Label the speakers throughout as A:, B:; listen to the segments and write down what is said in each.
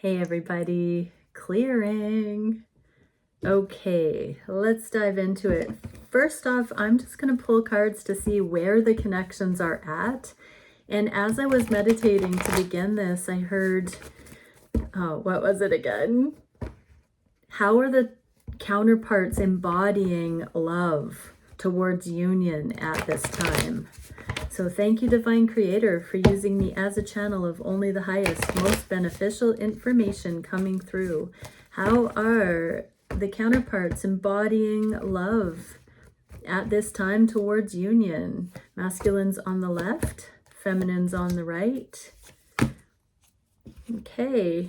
A: Hey everybody, clearing. Okay, let's dive into it. First off, I'm just going to pull cards to see where the connections are at. And as I was meditating to begin this, I heard, what was it again? How are the counterparts embodying love towards union at this time? So thank you, Divine Creator, for using me as a channel of only the highest, most beneficial information coming through. How are the counterparts embodying love at this time towards union? Masculines on the left, feminines on the right. Okay.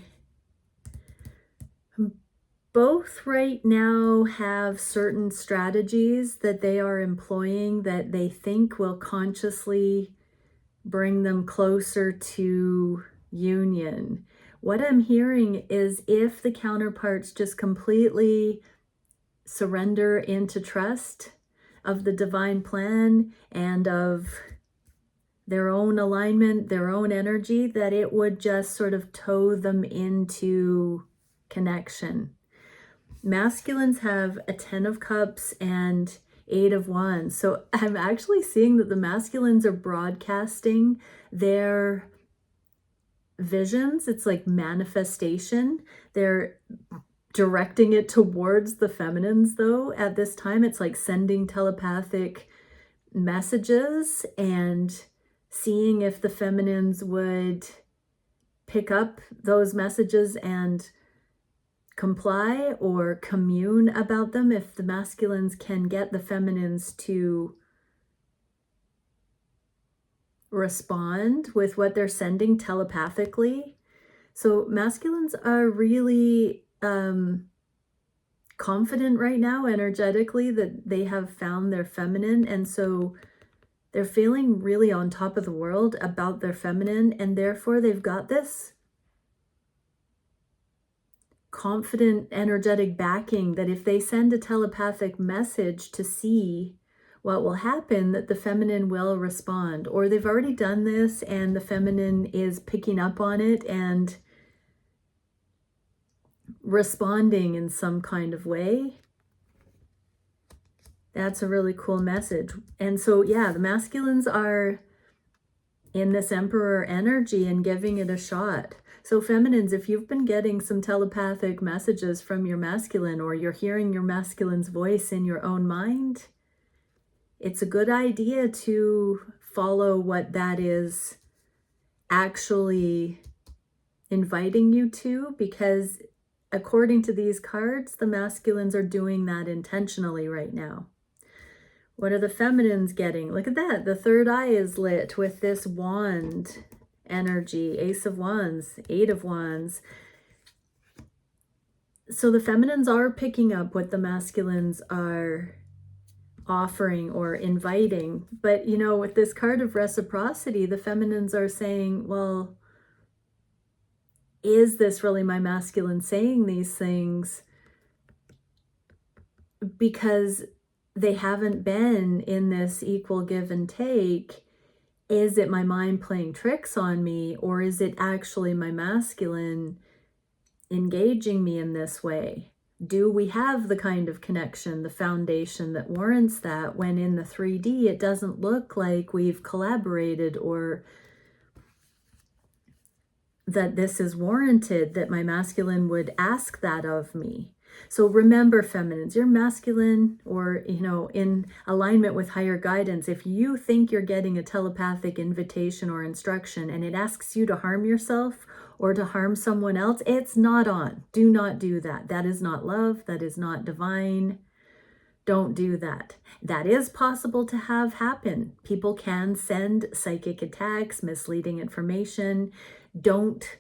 A: Both right now have certain strategies that they are employing that they think will consciously bring them closer to union. What I'm hearing is if the counterparts just completely surrender into trust of the divine plan and of their own alignment, their own energy, that it would just sort of tow them into connection. Masculines have a 10 of Cups and 8 of Wands. So I'm actually seeing that the masculines are broadcasting their visions. It's like manifestation. They're directing it towards the feminines, though. At this time, it's like sending telepathic messages and seeing if the feminines would pick up those messages and comply or commune about them, if the masculines can get the feminines to respond with what they're sending telepathically. So masculines are really confident right now energetically that they have found their feminine, and so they're feeling really on top of the world about their feminine, and therefore they've got this confident, energetic backing that if they send a telepathic message to see what will happen, that the feminine will respond. Or they've already done this and the feminine is picking up on it and responding in some kind of way. That's a really cool message. And so, yeah, the masculines are in this Emperor energy and giving it a shot. So feminines, if you've been getting some telepathic messages from your masculine, or you're hearing your masculine's voice in your own mind, it's a good idea to follow what that is actually inviting you to, because according to these cards, the masculines are doing that intentionally right now. What are the feminines getting? Look at that. The third eye is lit with this wand energy, Ace of Wands, 8 of Wands. So the feminines are picking up what the masculines are offering or inviting. But, you know, with this card of reciprocity, the feminines are saying, well, is this really my masculine saying these things? Because they haven't been in this equal give and take. Is it my mind playing tricks on me, or is it actually my masculine engaging me in this way? Do we have the kind of connection, the foundation that warrants that, when in the 3D it doesn't look like we've collaborated, or that this is warranted, that my masculine would ask that of me? So remember, feminines, you're masculine, or, you know, in alignment with higher guidance. If you think you're getting a telepathic invitation or instruction and it asks you to harm yourself or to harm someone else, it's not on. Do not do that. That is not love. That is not divine. Don't do that. That is possible to have happen. People can send psychic attacks, misleading information. Don't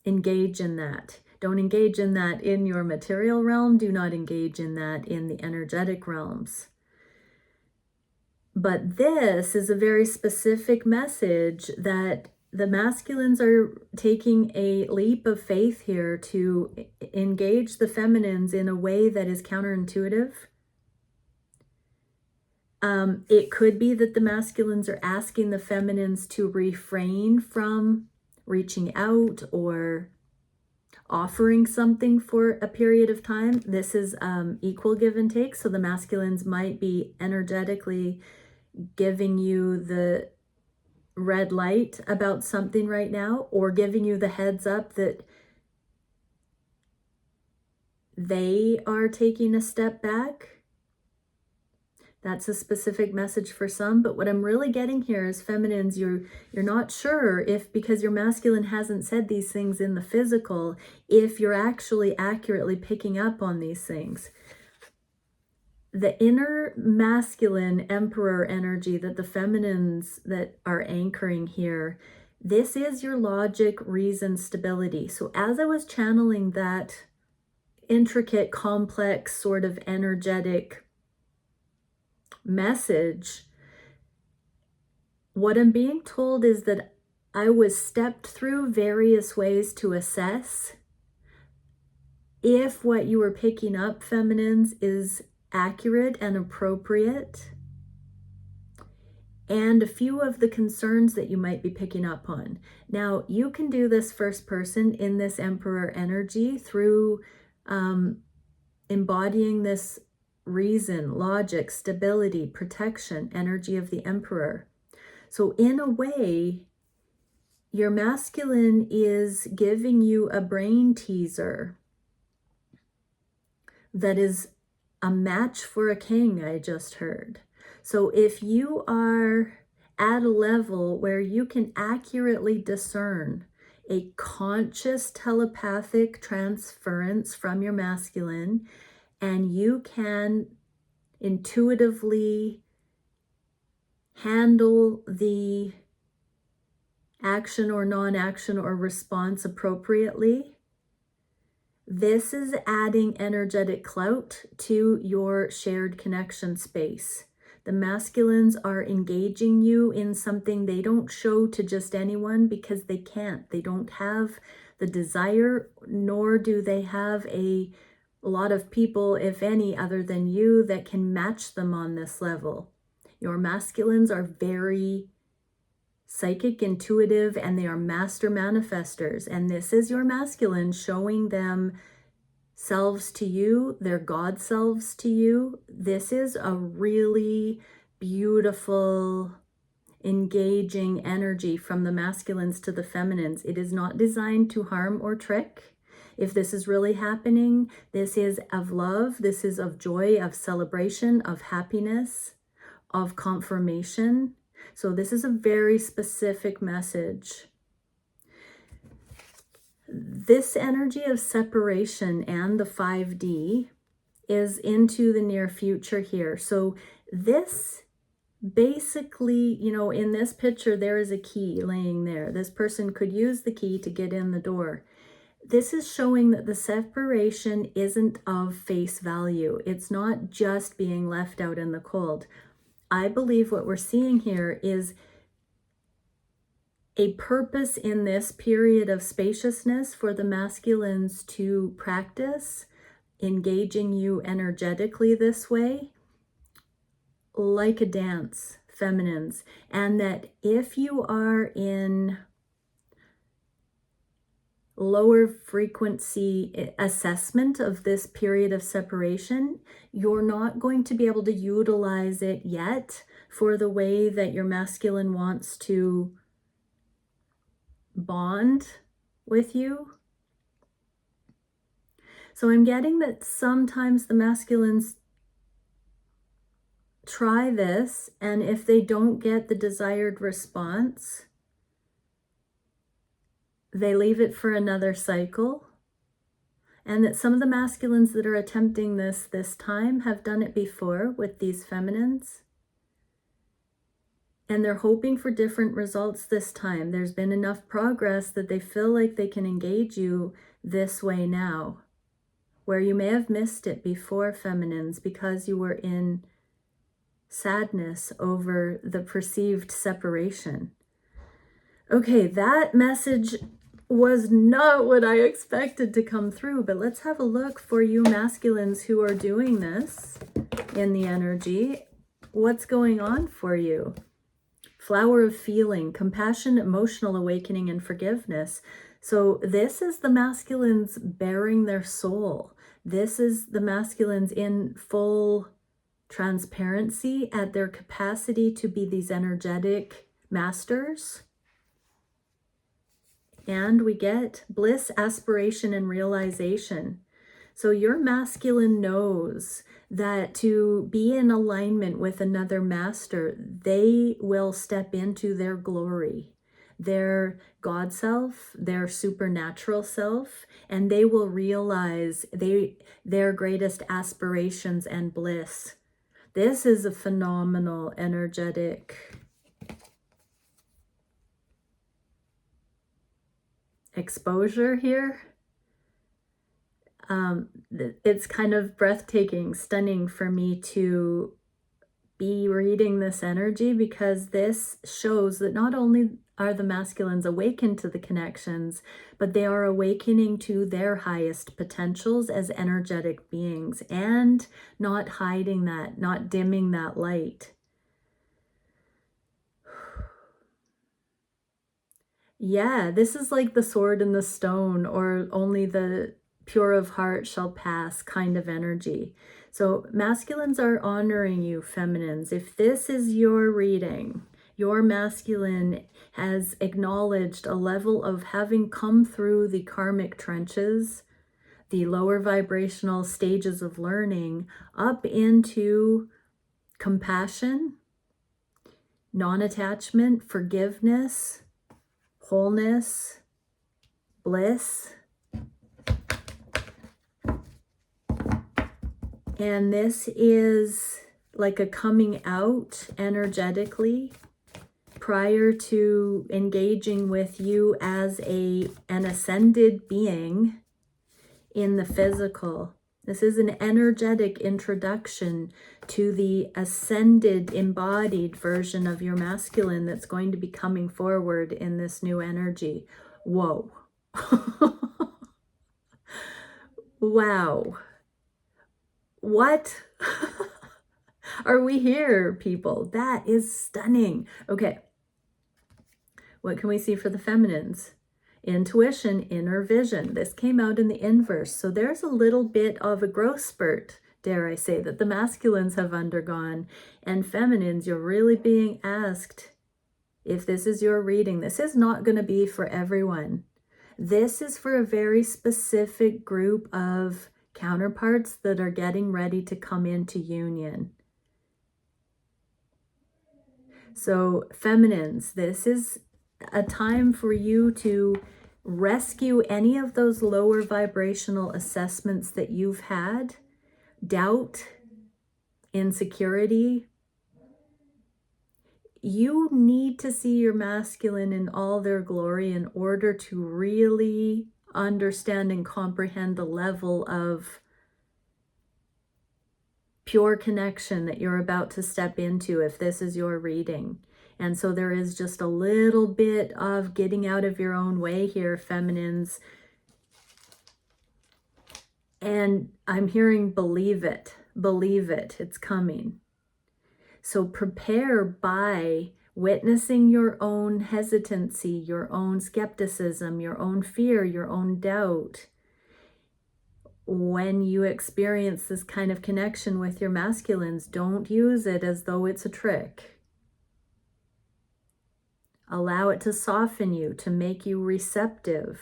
A: engage in that. Don't engage in that in your material realm. Do not engage in that in the energetic realms. But this is a very specific message that the masculines are taking a leap of faith here to engage the feminines in a way that is counterintuitive. It could be that the masculines are asking the feminines to refrain from reaching out or offering something for a period of time. This is equal give and take. So the masculines might be energetically giving you the red light about something right now, or giving you the heads up that they are taking a step back. That's a specific message for some, but what I'm really getting here is feminines, you're not sure if, because your masculine hasn't said these things in the physical, if you're actually accurately picking up on these things. The inner masculine emperor energy that the feminines that are anchoring here, this is your logic, reason, stability. So as I was channeling that intricate, complex, sort of energetic message, what I'm being told is that I was stepped through various ways to assess if what you were picking up, feminines, is accurate and appropriate, and a few of the concerns that you might be picking up on. Now, you can do this first person in this emperor energy through embodying this reason, logic, stability, protection, energy of the emperor. So in a way, your masculine is giving you a brain teaser that is a match for a king, I just heard. So if you are at a level where you can accurately discern a conscious telepathic transference from your masculine, and you can intuitively handle the action or non-action or response appropriately, this is adding energetic clout to your shared connection space. The masculines are engaging you in something they don't show to just anyone because they can't. They don't have the desire, nor do they have a lot of people, if any, other than you that can match them on this level. Your masculines are very psychic, intuitive, and they are master manifestors. And this is your masculine showing them selves to you, their God selves to you. This is a really beautiful, engaging energy from the masculines to the feminines. It is not designed to harm or trick. If this is really happening, this is of love, this is of joy, of celebration, of happiness, of confirmation. So this is a very specific message. This energy of separation and the 5D is into the near future here. So this basically, you know, in this picture, there is a key laying there. This person could use the key to get in the door. This is showing that the separation isn't of face value. It's not just being left out in the cold. I believe what we're seeing here is a purpose in this period of spaciousness for the masculines to practice engaging you energetically this way, like a dance, feminines. And that if you are in lower frequency assessment of this period of separation, you're not going to be able to utilize it yet for the way that your masculine wants to bond with you. So I'm getting that sometimes the masculines try this, and if they don't get the desired response, they leave it for another cycle. And that some of the masculines that are attempting this time have done it before with these feminines. And they're hoping for different results this time. There's been enough progress that they feel like they can engage you this way now, where you may have missed it before, feminines, because you were in sadness over the perceived separation. Okay, that message was not what I expected to come through, but let's have a look for you masculines who are doing this in the energy. What's going on for you? Flower of feeling, compassion, emotional awakening, and forgiveness. So this is the masculines bearing their soul. This is the masculines in full transparency at their capacity to be these energetic masters. And we get bliss, aspiration, and realization. So your masculine knows that to be in alignment with another master, they will step into their glory, their God self, their supernatural self, and they will realize their greatest aspirations and bliss. This is a phenomenal energetic exposure here. It's kind of breathtaking, stunning for me to be reading this energy, because this shows that not only are the masculines awakened to the connections, but they are awakening to their highest potentials as energetic beings and not hiding that, not dimming that light. Yeah, this is like the sword and the stone, or only the pure of heart shall pass kind of energy. So masculines are honoring you, feminines. If this is your reading, your masculine has acknowledged a level of having come through the karmic trenches, the lower vibrational stages of learning, up into compassion, non-attachment, forgiveness, wholeness, bliss. And this is like a coming out energetically prior to engaging with you as an ascended being in the physical. This is an energetic introduction to the ascended, embodied version of your masculine that's going to be coming forward in this new energy. Whoa. Wow. What? Are we here, people? That is stunning. Okay. What can we see for the feminines? Intuition, inner vision. This came out in the inverse. So there's a little bit of a growth spurt, dare I say, that the masculines have undergone. And feminines, you're really being asked, if this is your reading, this is not going to be for everyone. This is for a very specific group of counterparts that are getting ready to come into union. So feminines, this is a time for you to rescue any of those lower vibrational assessments that you've had, doubt, insecurity. You need to see your masculine in all their glory in order to really understand and comprehend the level of pure connection that you're about to step into if this is your reading. And so there is just a little bit of getting out of your own way here, feminines. And I'm hearing believe it, it's coming. So prepare by witnessing your own hesitancy, your own skepticism, your own fear, your own doubt. When you experience this kind of connection with your masculines, don't use it as though it's a trick. Allow it to soften you, to make you receptive.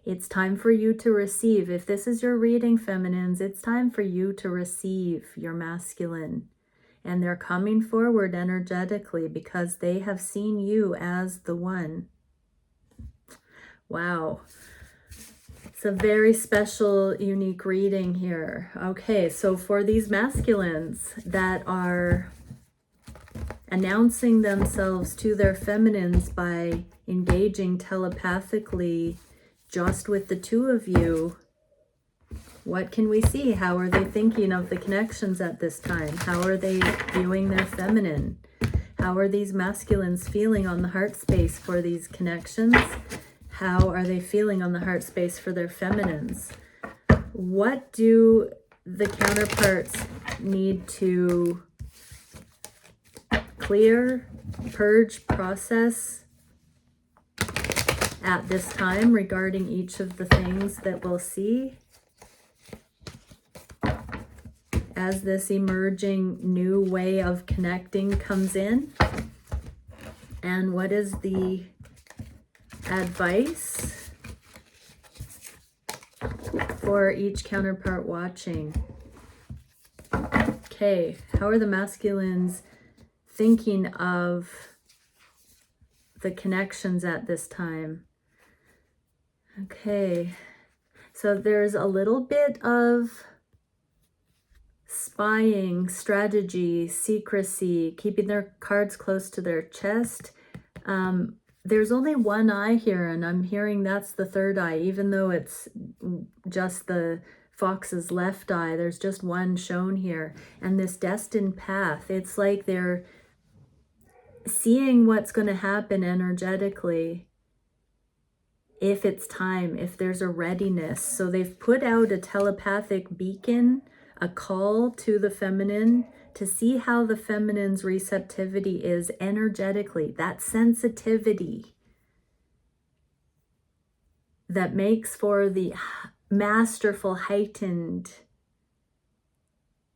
A: It's time for you to receive. If this is your reading, feminines, it's time for you to receive your masculine. And they're coming forward energetically because they have seen you as the one. Wow. It's a very special, unique reading here. Okay, so for these masculines that are announcing themselves to their feminines by engaging telepathically just with the two of you, what can we see? How are they thinking of the connections at this time? How are they viewing their feminine? How are these masculines feeling on the heart space for these connections? How are they feeling on the heart space for their feminines? What do the counterparts need to clear, purge, process at this time regarding each of the things that we'll see as this emerging new way of connecting comes in. And what is the advice for each counterpart watching? Okay, how are the masculines thinking of the connections at this time? Okay, so there's a little bit of spying, strategy, secrecy, keeping their cards close to their chest. There's only one eye here, and I'm hearing that's the third eye, even though it's just the fox's left eye. There's just one shown here. And this destined path, it's like they're seeing what's going to happen energetically if it's time, if there's a readiness. So they've put out a telepathic beacon, a call to the feminine to see how the feminine's receptivity is energetically, that sensitivity that makes for the masterful, heightened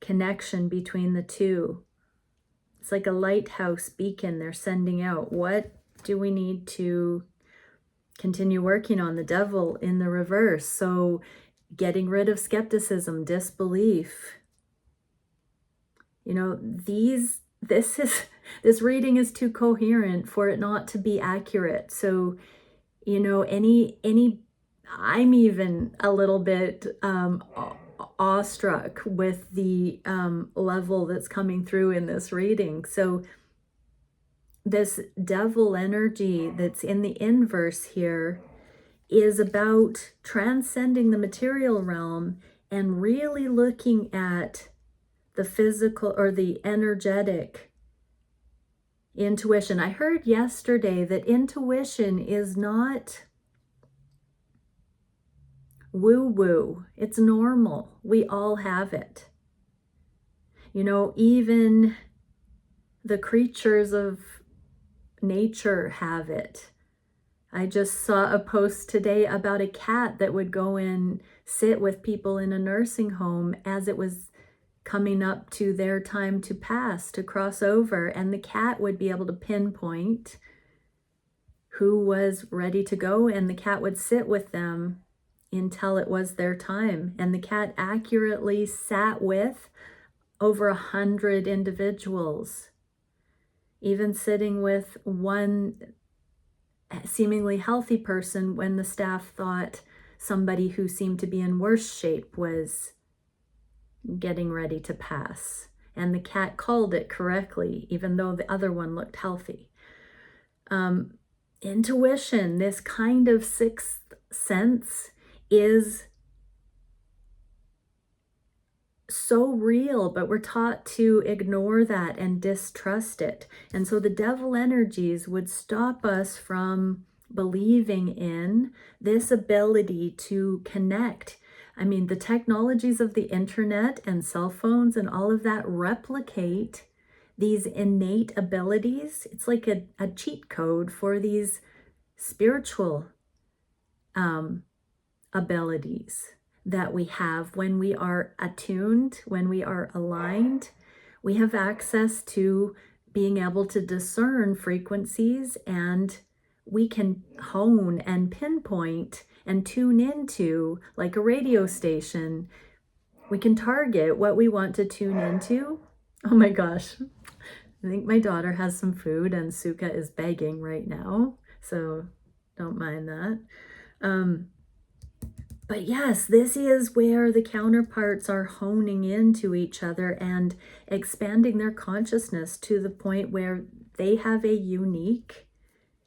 A: connection between the two. It's like a lighthouse beacon they're sending out. What do we need to continue working on? The devil in the reverse. So getting rid of skepticism, disbelief. You know, this reading is too coherent for it not to be accurate. So, you know, I'm even a little bit awestruck with the level that's coming through in this reading. So this devil energy that's in the inverse here is about transcending the material realm and really looking at the physical or the energetic intuition. I heard yesterday that intuition is not woo-woo. It's normal. We all have it. You know, even the creatures of nature have it. I just saw a post today about a cat that would go and sit with people in a nursing home as it was coming up to their time to pass, to cross over, and the cat would be able to pinpoint who was ready to go, and the cat would sit with them until it was their time. And the cat accurately sat with over 100 individuals, even sitting with one seemingly healthy person when the staff thought somebody who seemed to be in worse shape was getting ready to pass. And the cat called it correctly, even though the other one looked healthy. Intuition, this kind of sixth sense, is so real, but we're taught to ignore that and distrust it. And so the devil energies would stop us from believing in this ability to connect. I mean, the technologies of the internet and cell phones and all of that replicate these innate abilities. It's like a cheat code for these spiritual abilities that we have when we are attuned, when we are aligned. We have access to being able to discern frequencies, and we can hone and pinpoint and tune into, like a radio station. We can target what we want to tune into. Oh my gosh. I think my daughter has some food and Suka is begging right now, so don't mind that. But yes, this is where the counterparts are honing into each other and expanding their consciousness to the point where they have a unique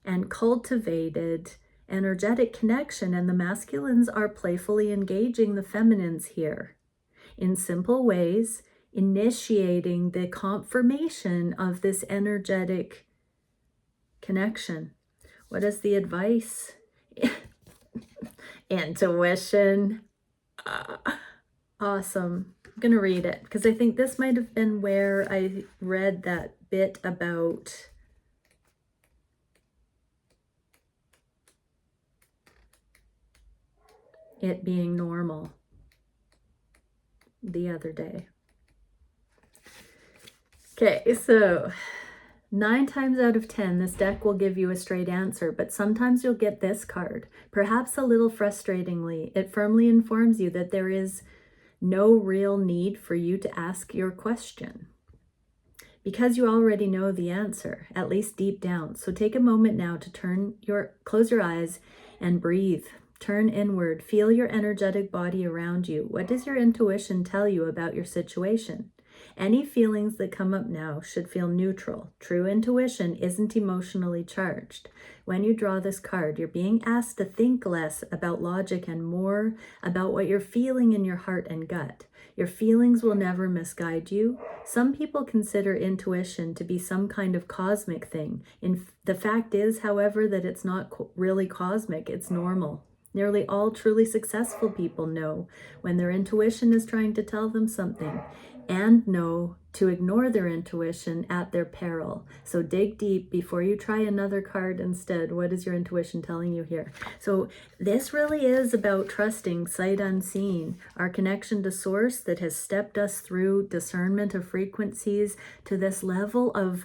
A: and cultivated energetic connection, and the masculines are playfully engaging the feminines here in simple ways, initiating the confirmation of this energetic connection. What is the advice? Intuition. Awesome. I'm going to read it because I think this might have been where I read that bit about it being normal the other day. Okay, so 9 times out of 10, this deck will give you a straight answer, but sometimes you'll get this card. Perhaps a little frustratingly, it firmly informs you that there is no real need for you to ask your question, because you already know the answer, at least deep down. So take a moment now to close your eyes and breathe. Turn inward, feel your energetic body around you. What does your intuition tell you about your situation? Any feelings that come up now should feel neutral. True intuition isn't emotionally charged. When you draw this card, you're being asked to think less about logic and more about what you're feeling in your heart and gut. Your feelings will never misguide you. Some people consider intuition to be some kind of cosmic thing. The fact is, however, that it's not really cosmic, it's normal. Nearly all truly successful people know when their intuition is trying to tell them something, and know to ignore their intuition at their peril. So dig deep before you try another card instead. What is your intuition telling you here? So this really is about trusting sight unseen, our connection to source that has stepped us through discernment of frequencies to this level of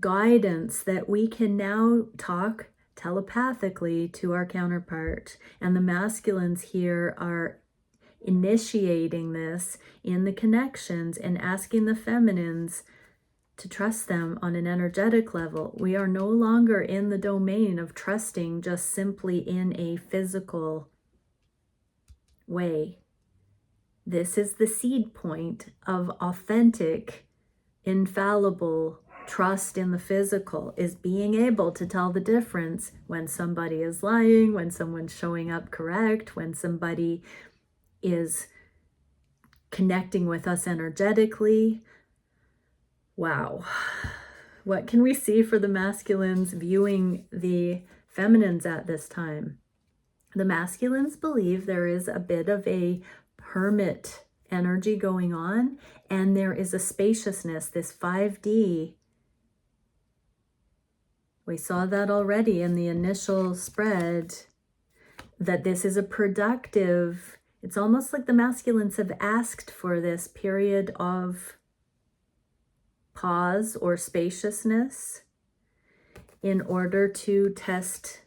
A: guidance that we can now talk telepathically to our counterpart. And the masculines here are initiating this in the connections and asking the feminines to trust them on an energetic level. We are no longer in the domain of trusting just simply in a physical way. This is the seed point of authentic, infallible trust in the physical, is being able to tell the difference when somebody is lying, when someone's showing up correct, when somebody is connecting with us energetically. Wow. What can we see for the masculines viewing the feminines at this time? The masculines believe there is a bit of a hermit energy going on, and there is a spaciousness, this 5D. We saw that already in the initial spread, that this is a productive, it's almost like the masculines have asked for this period of pause or spaciousness in order to test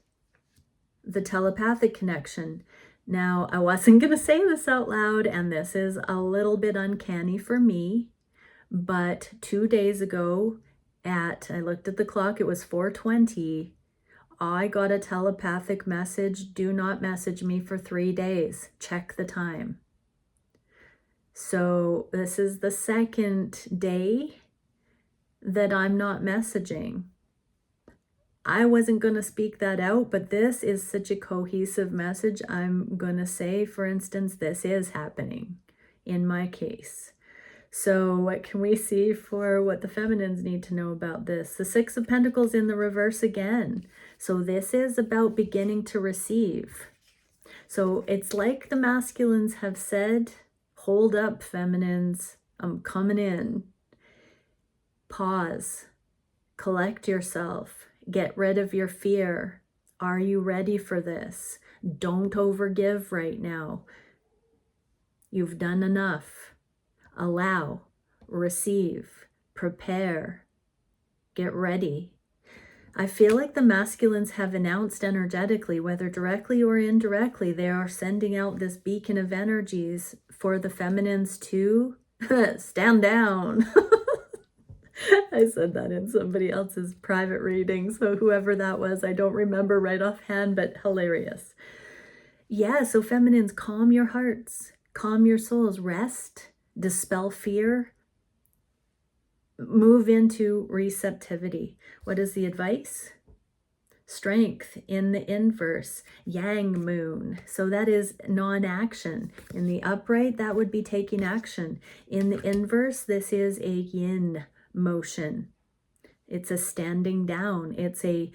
A: the telepathic connection. Now, I wasn't going to say this out loud, and this is a little bit uncanny for me, but 2 days ago I looked at the clock, it was 4:20, I got a telepathic message: do not message me for 3 days. Check the time. So this is the second day that I'm not messaging. I wasn't going to speak that out, but this is such a cohesive message. I'm going to say, for instance, this is happening in my case. So what can we see for what the feminines need to know about this? The 6 of Pentacles in the reverse again. So this is about beginning to receive. So it's like the masculines have said, hold up, feminines, I'm coming in. Pause, collect yourself, get rid of your fear. Are you ready for this? Don't overgive right now. You've done enough. Allow, receive, prepare, get ready. I feel like the masculines have announced energetically, whether directly or indirectly, they are sending out this beacon of energies for the feminines to stand down. I said that in somebody else's private reading, so whoever that was, I don't remember right offhand, but hilarious. Yeah, so feminines, calm your hearts, calm your souls, rest, dispel fear, move into receptivity. What is the advice? Strength in the inverse, yang moon. So that is non-action. In the upright, that would be taking action. In the inverse, this is a yin motion. It's a standing down. It's a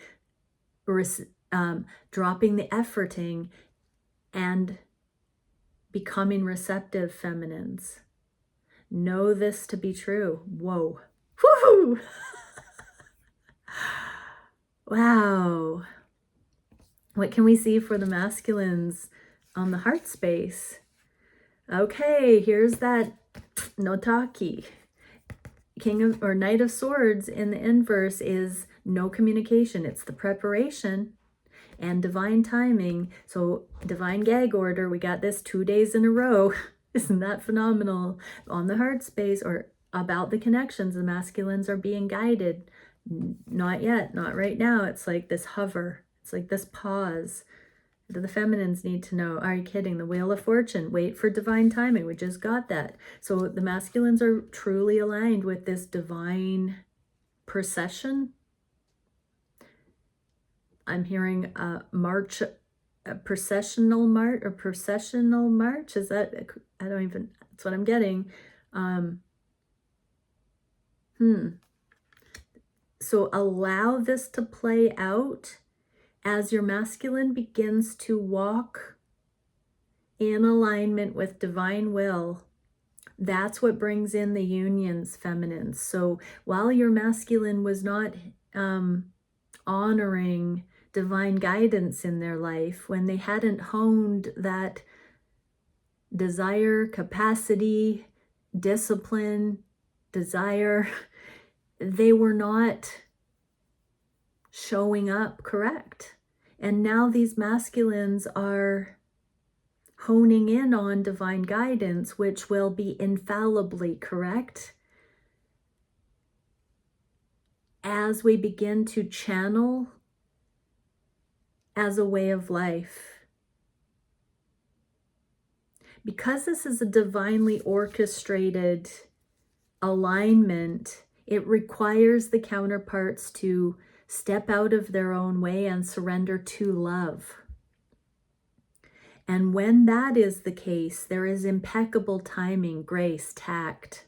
A: dropping the efforting and becoming receptive feminines. Know this to be true. Whoa. Woo-hoo! Wow. What can we see for the masculines on the heart space, okay, here's that notaki. King of, or Knight of Swords in the inverse is no communication. It's the preparation and divine timing. So divine gag order, we got this 2 days in a row. Isn't that phenomenal? On the heart space, or about the connections, the masculines are being guided. Not yet, not right now. It's like this hover. It's like this pause. The feminines need to know, are you kidding? The Wheel of Fortune, wait for divine timing. We just got that. So the masculines are truly aligned with this divine procession. I'm hearing a march, a processional march. Is that, I don't even, that's what I'm getting. So allow this to play out as your masculine begins to walk in alignment with divine will. That's what brings in the unions, feminines. So while your masculine was not honoring divine guidance in their life, when they hadn't honed that desire, capacity, discipline, desire, they were not showing up correct. And now these masculines are honing in on divine guidance, which will be infallibly correct as we begin to channel as a way of life. Because this is a divinely orchestrated alignment, it requires the counterparts to step out of their own way and surrender to love. And when that is the case, there is impeccable timing, grace, tact.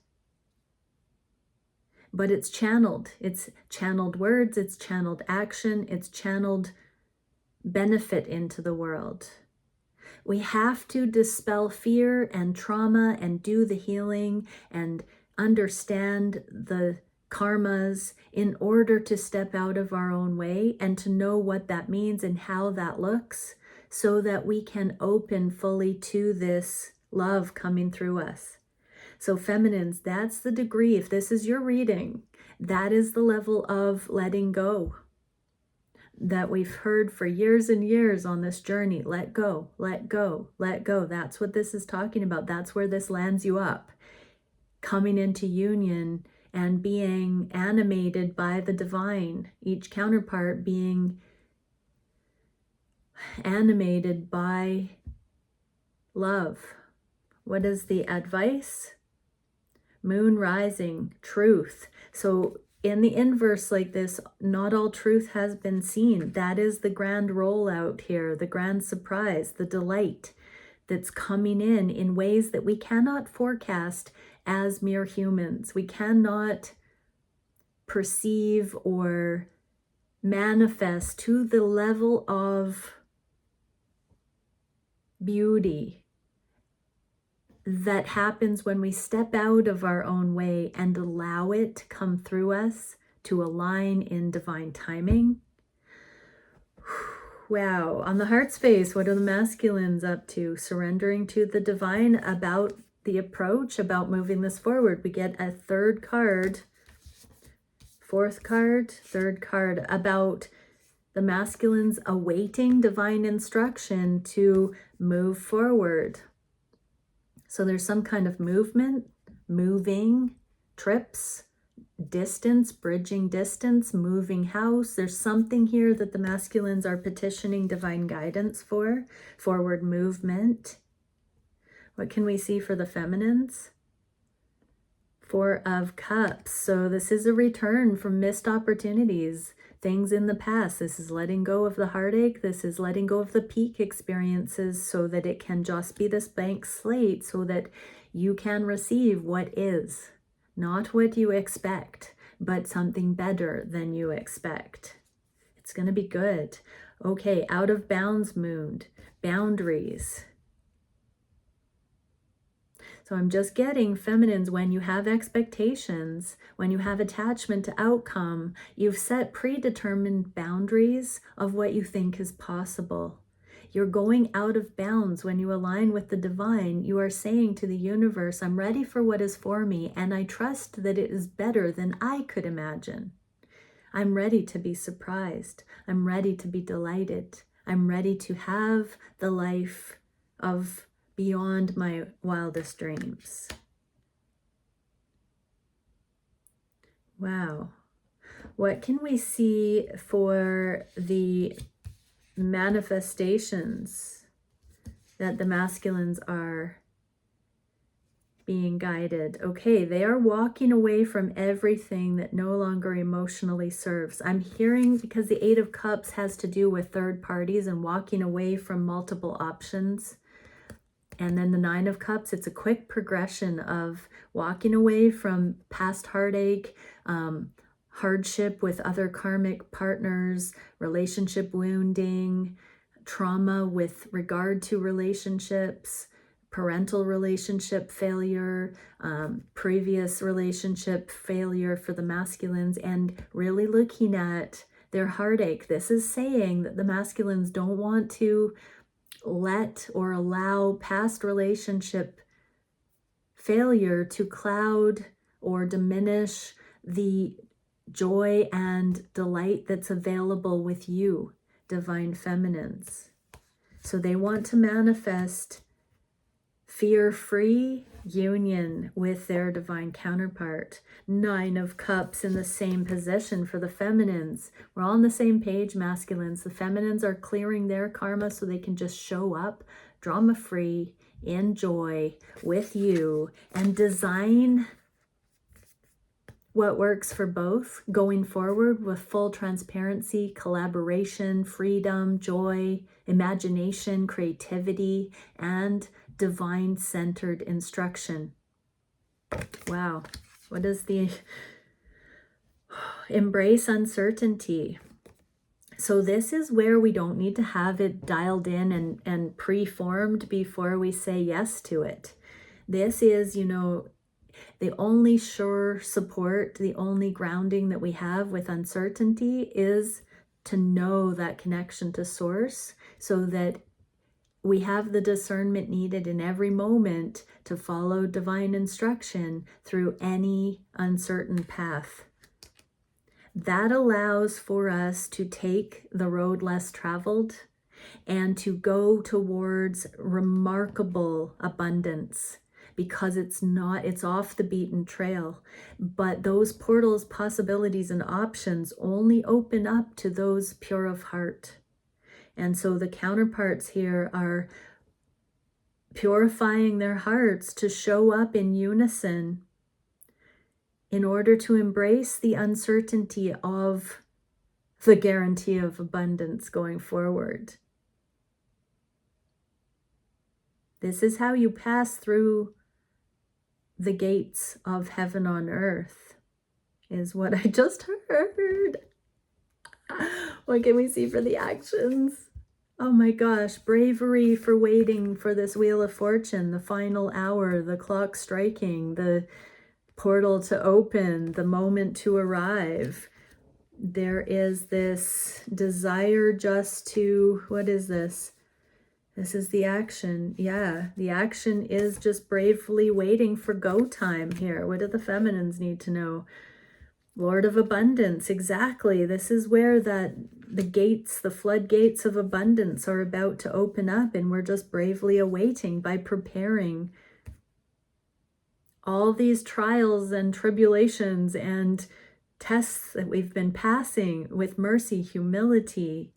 A: But it's channeled. It's channeled words, it's channeled action, it's channeled benefit into the world. We have to dispel fear and trauma and do the healing and understand the karmas in order to step out of our own way and to know what that means and how that looks, so that we can open fully to this love coming through us. So feminines, that's the degree. If this is your reading, that is the level of letting go that we've heard for years and years on this journey. Let go, let go, let go. That's what this is talking about. That's where this lands you up. Coming into union and being animated by the divine. Each counterpart being animated by love. What is the advice? Moon rising, truth. So in the inverse like this, not all truth has been seen. That is the grand rollout here, the grand surprise, the delight that's coming in ways that we cannot forecast as mere humans. We cannot perceive or manifest to the level of beauty that happens when we step out of our own way and allow it to come through us, to align in divine timing. Wow. On the heart space, what are the masculines up to? Surrendering to the divine about the approach, about moving this forward. We get a third card, fourth card, third card, about the masculines awaiting divine instruction to move forward. So there's some kind of movement, moving, trips, distance, bridging distance, moving house. There's something here that the masculines are petitioning divine guidance for, forward movement. What can we see for the feminines? Four of Cups. So this is a return from missed opportunities, things in the past. This is letting go of the heartache. This is letting go of the peak experiences so that it can just be this blank slate, so that you can receive what is, not what you expect, but something better than you expect. It's going to be good. Okay, out of bounds moon, boundaries. So I'm just getting feminines, when you have expectations, when you have attachment to outcome, you've set predetermined boundaries of what you think is possible. You're going out of bounds. When you align with the divine, you are saying to the universe, I'm ready for what is for me, and I trust that it is better than I could imagine. I'm ready to be surprised. I'm ready to be delighted. I'm ready to have the life of beyond my wildest dreams. Wow. What can we see for the manifestations that the masculines are being guided? Okay, they are walking away from everything that no longer emotionally serves. I'm hearing, because the Eight of Cups has to do with third parties and walking away from multiple options. And then the Nine of Cups, it's a quick progression of walking away from past heartache, hardship with other karmic partners, relationship wounding, trauma with regard to relationships, parental relationship failure, previous relationship failure for the masculines, and really looking at their heartache. This is saying that the masculines don't want to let or allow past relationship failure to cloud or diminish the joy and delight that's available with you, divine feminines. So they want to manifest fear-free union with their divine counterpart. Nine of Cups in the same position for the feminines. We're all on the same page, masculines. The feminines are clearing their karma so they can just show up drama-free, in joy with you, and design what works for both going forward with full transparency, collaboration, freedom, joy, imagination, creativity, and divine-centered instruction. Wow. What is the embrace uncertainty? So this is where we don't need to have it dialed in and preformed before we say yes to it. This is, the only sure support, the only grounding that we have with uncertainty is to know that connection to source, so that we have the discernment needed in every moment to follow divine instruction through any uncertain path. That allows for us to take the road less traveled and to go towards remarkable abundance, because it's off the beaten trail. But those portals, possibilities, and options only open up to those pure of heart. And so the counterparts here are purifying their hearts to show up in unison in order to embrace the uncertainty of the guarantee of abundance going forward. This is how you pass through the gates of heaven on earth, is what I just heard. What can we see for the actions? Oh my gosh, bravery for waiting for this Wheel of Fortune, the final hour, the clock striking, the portal to open, the moment to arrive. There is this desire just to, what is this? This is the action. Yeah, the action is just bravely waiting for go time here. What do the feminines need to know? Lord of Abundance, exactly. This is where the gates, the floodgates of abundance are about to open up, and we're just bravely awaiting by preparing. All these trials and tribulations and tests that we've been passing with mercy, humility,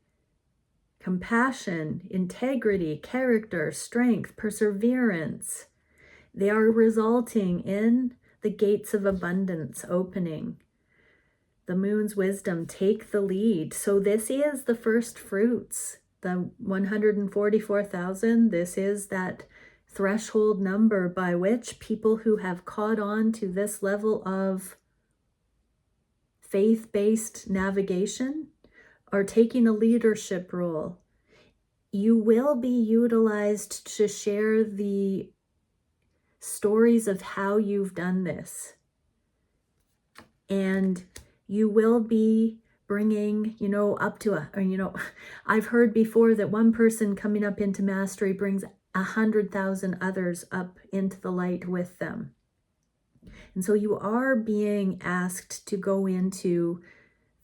A: compassion, integrity, character, strength, perseverance, they are resulting in the gates of abundance opening. The moon's wisdom, take the lead. So this is the first fruits, the 144,000. This is that threshold number by which people who have caught on to this level of faith-based navigation are taking a leadership role. You will be utilized to share the stories of how you've done this. And you will be bringing, up to I've heard before that one person coming up into mastery brings 100,000 others up into the light with them. And so you are being asked to go into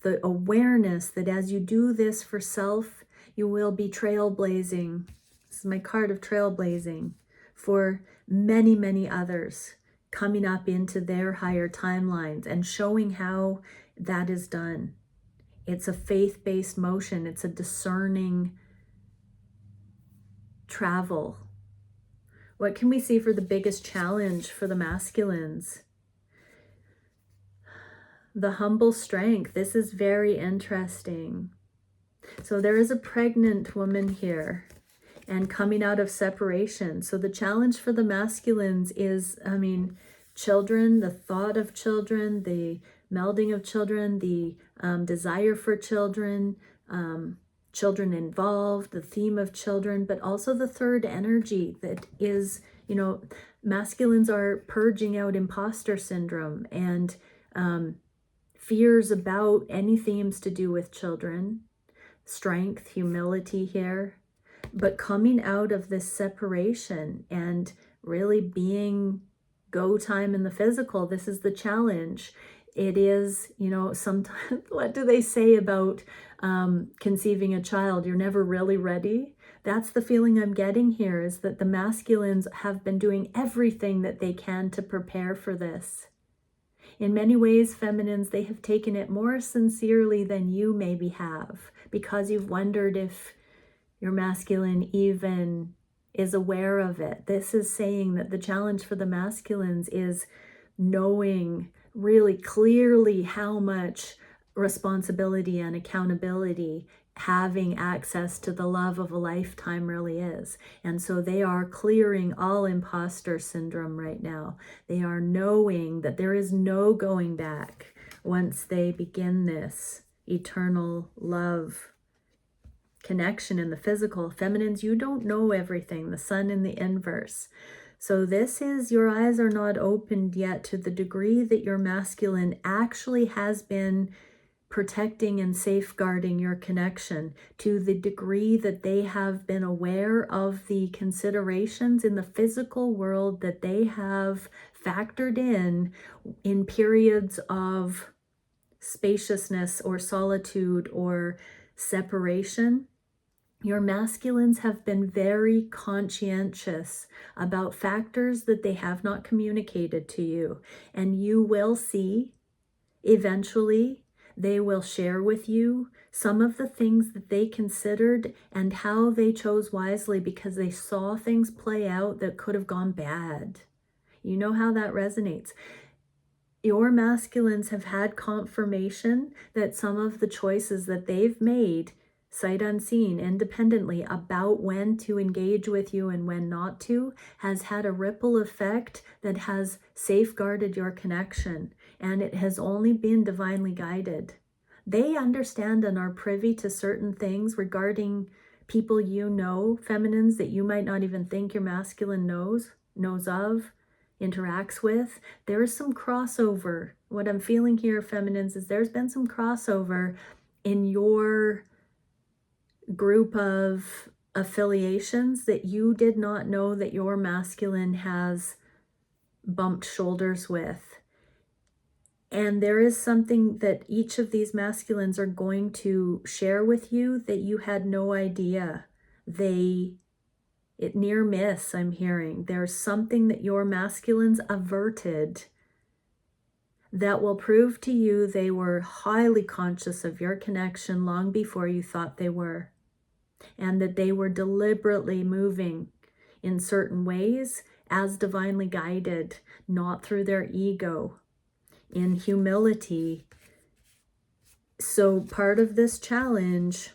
A: the awareness that as you do this for self, you will be trailblazing. This is my card of trailblazing for many, many others coming up into their higher timelines and showing how that is done. It's a faith-based motion. It's a discerning travel. What can we see for the biggest challenge for the masculines? The humble strength. This is very interesting. So there is a pregnant woman here and coming out of separation. So the challenge for the masculines is, children, the thought of children, the melding of children, the desire for children, children involved, the theme of children, but also the third energy that is, masculines are purging out imposter syndrome and fears about any themes to do with children, strength, humility here, but coming out of this separation and really being go time in the physical. This is the challenge. It is, sometimes, what do they say about conceiving a child? You're never really ready. That's the feeling I'm getting here, is that the masculines have been doing everything that they can to prepare for this. In many ways, feminines, they have taken it more sincerely than you maybe have, because you've wondered if your masculine even is aware of it. This is saying that the challenge for the masculines is knowing really clearly how much responsibility and accountability having access to the love of a lifetime really is. And so they are clearing all imposter syndrome right now. They are knowing that there is no going back once they begin this eternal love connection in the physical. Feminines, you don't know everything. The sun in the inverse. So this is, your eyes are not opened yet to the degree that your masculine actually has been protecting and safeguarding your connection, to the degree that they have been aware of the considerations in the physical world that they have factored in periods of spaciousness or solitude or separation. Your masculines have been very conscientious about factors that they have not communicated to you. And you will see, eventually, they will share with you some of the things that they considered and how they chose wisely, because they saw things play out that could have gone bad. You know how that resonates. Your masculines have had confirmation that some of the choices that they've made, sight unseen, independently, about when to engage with you and when not to, has had a ripple effect that has safeguarded your connection, and it has only been divinely guided. They understand and are privy to certain things regarding people feminines, that you might not even think your masculine knows of, interacts with. There is some crossover. What I'm feeling here, feminines, is there's been some crossover in your group of affiliations that you did not know that your masculine has bumped shoulders with. And there is something that each of these masculines are going to share with you that you had no idea. It near miss, I'm hearing. There's something that your masculines averted that will prove to you they were highly conscious of your connection long before you thought they were. And that they were deliberately moving in certain ways as divinely guided, not through their ego, in humility. So part of this challenge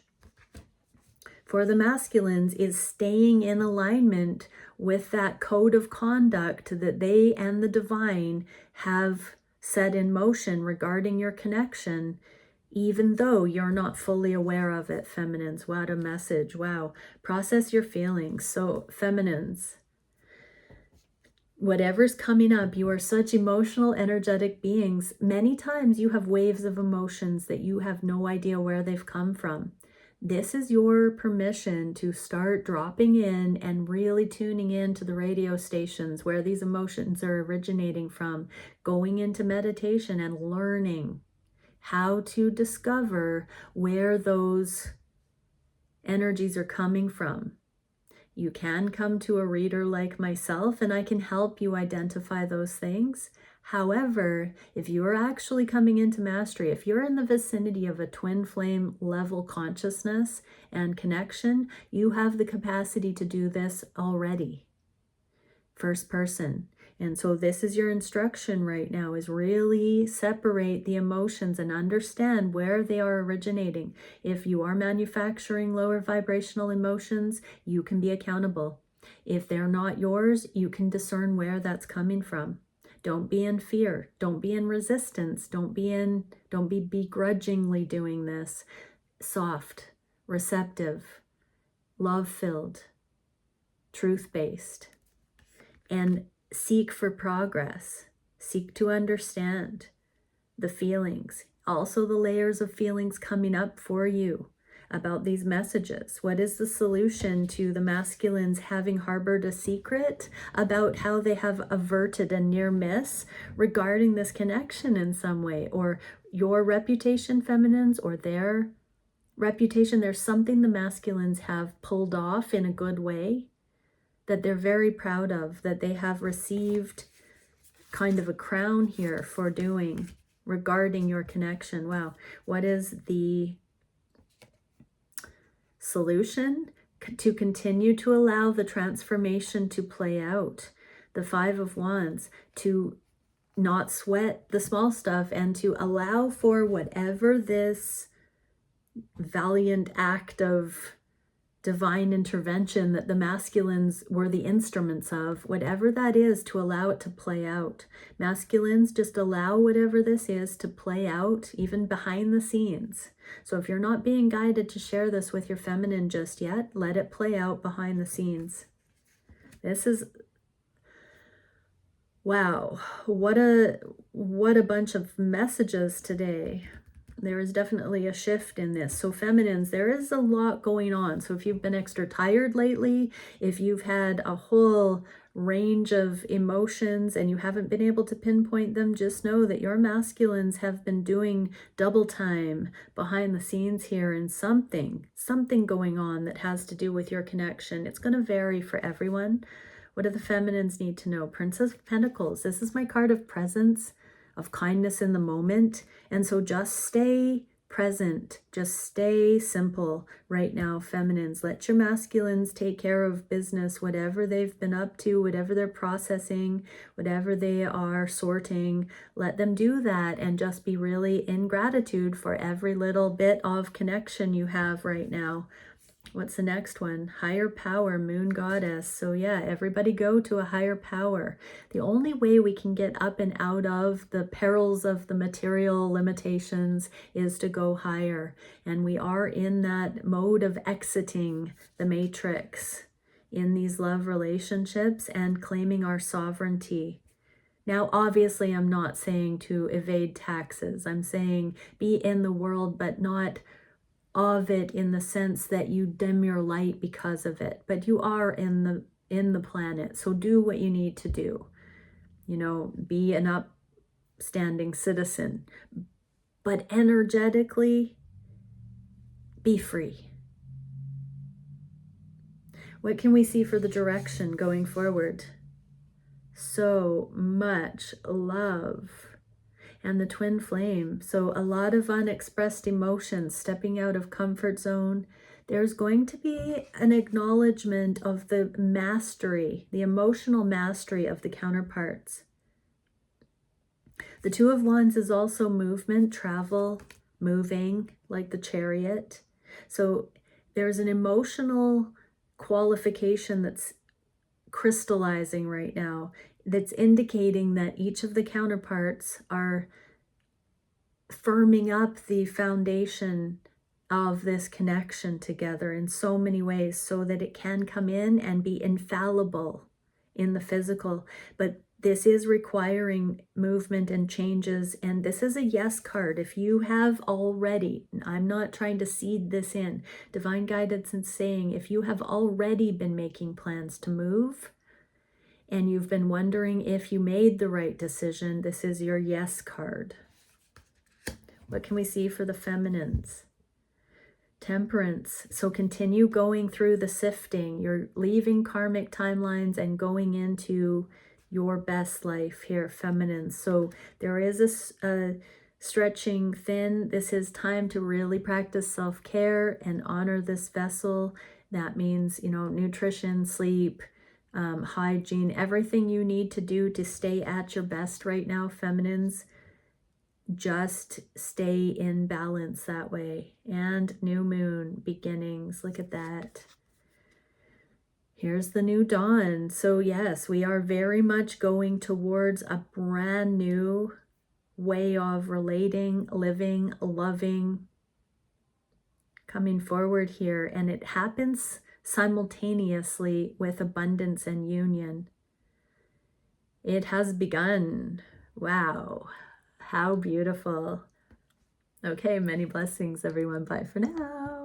A: for the masculines is staying in alignment with that code of conduct that they and the divine have set in motion regarding your connection, even though you're not fully aware of it, feminines. What a message. Wow. Process your feelings. So, feminines, whatever's coming up, you are such emotional, energetic beings. Many times you have waves of emotions that you have no idea where they've come from. This is your permission to start dropping in and really tuning in to the radio stations where these emotions are originating from, going into meditation and learning how to discover where those energies are coming from. You can come to a reader like myself and I can help you identify those things. However, if you are actually coming into mastery, if you're in the vicinity of a twin flame level consciousness and connection, you have the capacity to do this already. First person. And so this is your instruction right now, is really separate the emotions and understand where they are originating. If you are manufacturing lower vibrational emotions, you can be accountable. If they're not yours, you can discern where that's coming from. Don't be in fear. Don't be in resistance. Don't be begrudgingly doing this. Soft, receptive, love-filled, truth-based. And seek for progress. Seek to understand the feelings. Also the layers of feelings coming up for you about these messages. What is the solution to the masculines having harbored a secret about how they have averted a near miss regarding this connection in some way, or your reputation, feminines, or their reputation? There's something the masculines have pulled off in a good way that they're very proud of, that they have received kind of a crown here for doing regarding your connection. Wow. What is the solution? To continue to allow the transformation to play out. The Five of Wands, to not sweat the small stuff and to allow for whatever this valiant act of divine intervention that the masculines were the instruments of, whatever that is, to allow it to play out. Masculines, just allow whatever this is to play out, even behind the scenes. So if you're not being guided to share this with your feminine just yet, let it play out behind the scenes. This is, wow, what a bunch of messages today. There is definitely a shift in this. So feminines, there is a lot going on. So if you've been extra tired lately, if you've had a whole range of emotions and you haven't been able to pinpoint them, just know that your masculines have been doing double time behind the scenes here, and something going on that has to do with your connection. It's going to vary for everyone. What do the feminines need to know? Princess of Pentacles. This is my card of presence, of kindness in the moment. And so just stay present, just stay simple right now, feminines. Let your masculines take care of business, whatever they've been up to, whatever they're processing, whatever they are sorting. Let them do that and just be really in gratitude for every little bit of connection you have right now. What's the next one? Higher power, moon goddess. So yeah, everybody go to a higher power. The only way we can get up and out of the perils of the material limitations is to go higher. And we are in that mode of exiting the matrix in these love relationships and claiming our sovereignty. Now, obviously, I'm not saying to evade taxes. I'm saying be in the world, but not of it in the sense that you dim your light because of it, but you are in the planet. So do what you need to do. You know, be an upstanding citizen, but energetically be free. What can we see for the direction going forward? So much love. And the twin flame. So a lot of unexpressed emotions, stepping out of comfort zone. There's going to be an acknowledgement of the mastery, the emotional mastery of the counterparts. The Two of Wands is also movement, travel, moving, like the Chariot. So there's an emotional qualification that's crystallizing right now, that's indicating that each of the counterparts are firming up the foundation of this connection together in so many ways so that it can come in and be infallible in the physical, but this is requiring movement and changes, and this is a yes card. If you have already, I'm not trying to seed this in, divine guidance and saying, if you have already been making plans to move, and you've been wondering if you made the right decision, this is your yes card. What can we see for the feminines? Temperance. So continue going through the sifting. You're leaving karmic timelines and going into your best life here, feminines. So there is a stretching thin. This is time to really practice self-care and honor this vessel. That means, you know, nutrition, sleep, hygiene, everything you need to do to stay at your best right now, feminines. Just stay in balance that way. And new moon beginnings. Look at that. Here's the new dawn. So yes, we are very much going towards a brand new way of relating, living, loving, coming forward here. And it happens simultaneously with abundance and union. It has begun. Wow. How beautiful. Okay, many blessings, everyone. Bye for now.